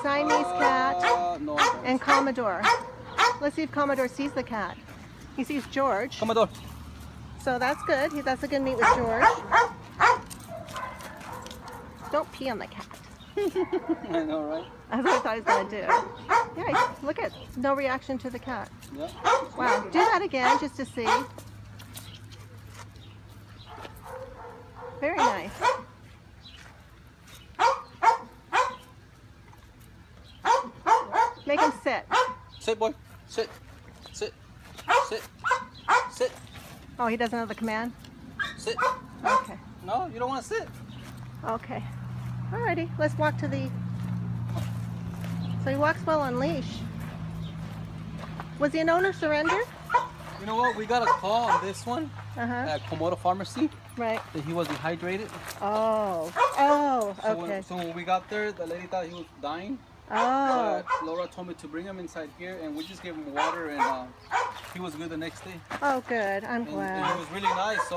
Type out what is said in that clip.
Siamese cat No, I don't. and Commodore. Let's see if Commodore sees the cat. He sees George. Commodore. So that's good. That's a good meet with George. Don't pee on the cat. I know, right? That's what I thought he was going to do. Yeah, look at no reaction to the cat. Yeah. Wow, do that again just to see. Very nice. Make him sit. Sit, boy. Sit. Sit. Sit. Sit. Oh, he doesn't know the command? Sit. Okay. No, you don't want to sit. Okay. Alrighty, let's walk to the... So he walks well on leash. Was he an owner surrender? You know what? We got a call on this one Uh-huh. at Commodore Pharmacy Right. that he was dehydrated. Oh. Oh, So okay. so when we got there, the lady thought he was dying. Oh. But Laura told me to bring him inside here, and we just gave him water, and he was good the next day. Oh, good. I'm And glad. it was really nice. So